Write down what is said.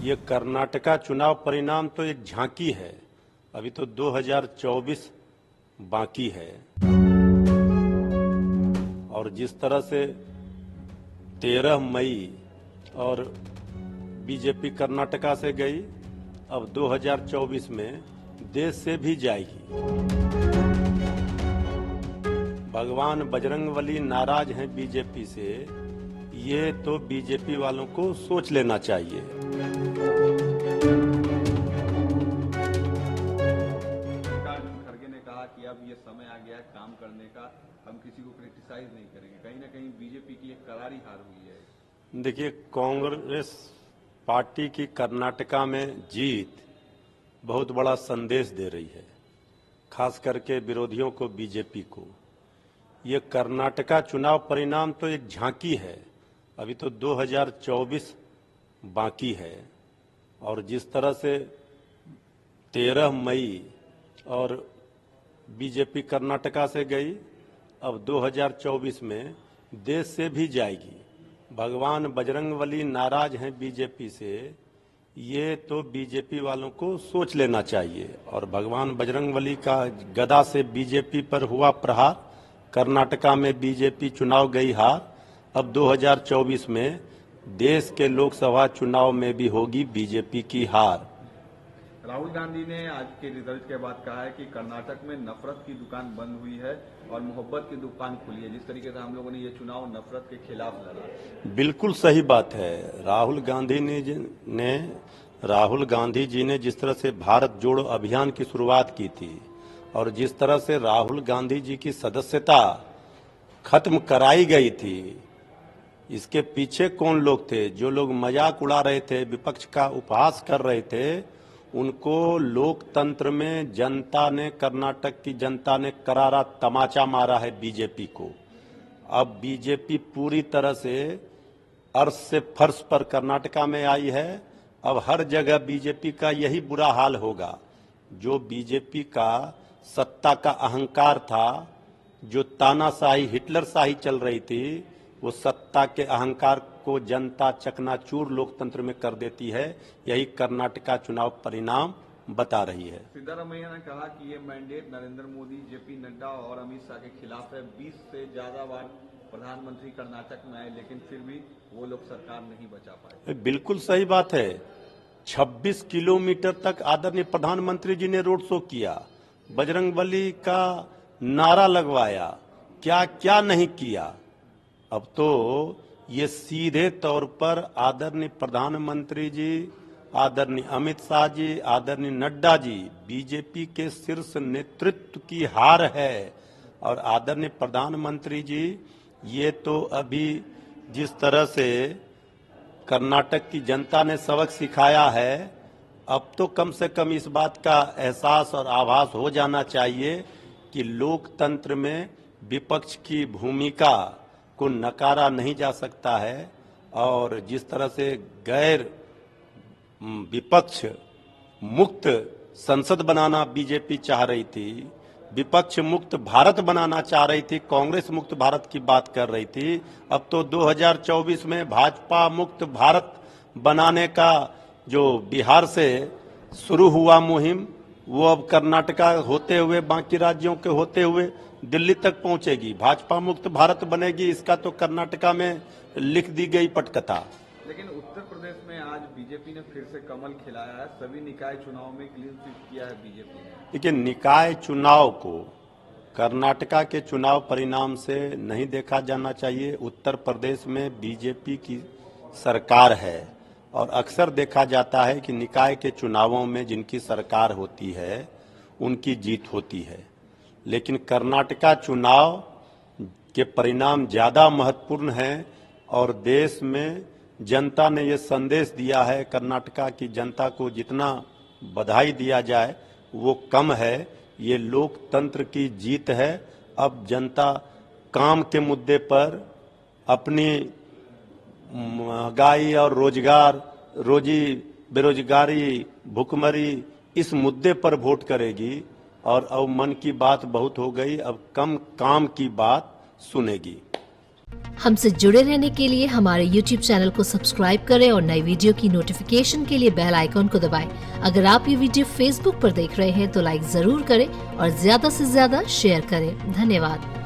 ये कर्नाटका चुनाव परिणाम तो एक झांकी है। अभी तो 2024 बाकी है और जिस तरह से 13 मई और बीजेपी कर्नाटका से गई, अब 2024 में देश से भी जाएगी। भगवान बजरंगबली नाराज हैं बीजेपी से, ये तो बीजेपी वालों को सोच लेना चाहिए। खड़गे ने कहा कि अब ये समय आ गया है काम करने का, हम किसी को क्रिटिसाइज नहीं करेंगे। कहीं ना कहीं बीजेपी की एक करारी हार हुई है। देखिए, कांग्रेस पार्टी की कर्नाटका में जीत बहुत बड़ा संदेश दे रही है, खास करके विरोधियों को, बीजेपी को। ये कर्नाटका चुनाव परिणाम तो एक झांकी है। अभी तो 2024 बाकी है और जिस तरह से 13 मई और बीजेपी कर्नाटका से गई, अब 2024 में देश से भी जाएगी। भगवान बजरंगबली नाराज हैं बीजेपी से, ये तो बीजेपी वालों को सोच लेना चाहिए। और भगवान बजरंगबली का गदा से बीजेपी पर हुआ प्रहार, कर्नाटका में बीजेपी चुनाव गई हार, अब 2024 में देश के लोकसभा चुनाव में भी होगी बीजेपी की हार। राहुल गांधी ने आज के रिजल्ट के बाद कहा है कि कर्नाटक में नफरत की दुकान बंद हुई है और मोहब्बत की दुकान खुली है। जिस तरीके से हम लोगों ने ये चुनाव नफरत के खिलाफ लड़ा, बिल्कुल सही बात है। राहुल गांधी जी ने जिस तरह से भारत जोड़ो अभियान की शुरुआत की थी और जिस तरह से राहुल गांधी जी की सदस्यता खत्म कराई गई थी, इसके पीछे कौन लोग थे? जो लोग मजाक उड़ा रहे थे, विपक्ष का उपहास कर रहे थे, उनको लोकतंत्र में जनता ने, कर्नाटक की जनता ने करारा तमाचा मारा है बीजेपी को। अब बीजेपी पूरी तरह से अर्श से फर्श पर कर्नाटका में आई है। अब हर जगह बीजेपी का यही बुरा हाल होगा। जो बीजेपी का सत्ता का अहंकार था, जो तानाशाही, हिटलरशाही चल रही थी, वो सत्ता के अहंकार को जनता चकनाचूर लोकतंत्र में कर देती है। यही कर्नाटका चुनाव परिणाम बता रही है। सिद्धारमैया ने कहा कि ये मैंडेट नरेंद्र मोदी, जेपी नड्डा और अमित शाह के खिलाफ है। 20 से ज्यादा बार प्रधानमंत्री कर्नाटक में आए, लेकिन फिर भी वो लोग सरकार नहीं बचा पाए। बिल्कुल सही बात है। 26 किलोमीटर तक आदरणीय प्रधानमंत्री जी ने रोड शो किया, बजरंगबली का नारा लगवाया, क्या क्या नहीं किया। अब तो ये सीधे तौर पर आदरणीय प्रधानमंत्री जी, आदरणीय अमित शाह जी, आदरणीय नड्डा जी, बीजेपी के शीर्ष नेतृत्व की हार है। और आदरणीय प्रधानमंत्री जी, ये तो अभी जिस तरह से कर्नाटक की जनता ने सबक सिखाया है, अब तो कम से कम इस बात का एहसास और आभास हो जाना चाहिए कि लोकतंत्र में विपक्ष की भूमिका को नकारा नहीं जा सकता है। और जिस तरह से गैर विपक्ष मुक्त संसद बनाना बीजेपी चाह रही थी, विपक्ष मुक्त भारत बनाना चाह रही थी, कांग्रेस मुक्त भारत की बात कर रही थी, अब तो 2024 में भाजपा मुक्त भारत बनाने का जो बिहार से शुरू हुआ मुहिम, वो अब कर्नाटका होते हुए, बाकी राज्यों के होते हुए दिल्ली तक पहुंचेगी। भाजपा मुक्त भारत बनेगी, इसका तो कर्नाटका में लिख दी गई पटकथा। लेकिन उत्तर प्रदेश में आज बीजेपी ने फिर से कमल खिलाया है। सभी निकाय चुनाव में क्लीन स्वीप किया है बीजेपी ने। देखिए, निकाय चुनाव को कर्नाटका के चुनाव परिणाम से नहीं देखा जाना चाहिए। उत्तर प्रदेश में बीजेपी की सरकार है और अक्सर देखा जाता है कि निकाय के चुनावों में जिनकी सरकार होती है उनकी जीत होती है। लेकिन कर्नाटका चुनाव के परिणाम ज्यादा महत्वपूर्ण हैं और देश में जनता ने ये संदेश दिया है, कर्नाटका की जनता को जितना बधाई दिया जाए वो कम है। ये लोकतंत्र की जीत है। अब जनता काम के मुद्दे पर, अपनी महंगाई और रोजगार, रोजी बेरोजगारी, भुखमरी, इस मुद्दे पर वोट करेगी। और अब मन की बात बहुत हो गई, अब कम काम की बात सुनेगी। हमसे जुड़े रहने के लिए हमारे YouTube चैनल को सब्सक्राइब करें और नई वीडियो की नोटिफिकेशन के लिए बेल आइकॉन को दबाएं। अगर आप ये वीडियो Facebook पर देख रहे हैं तो लाइक जरूर करें और ज्यादा से ज्यादा शेयर करें। धन्यवाद।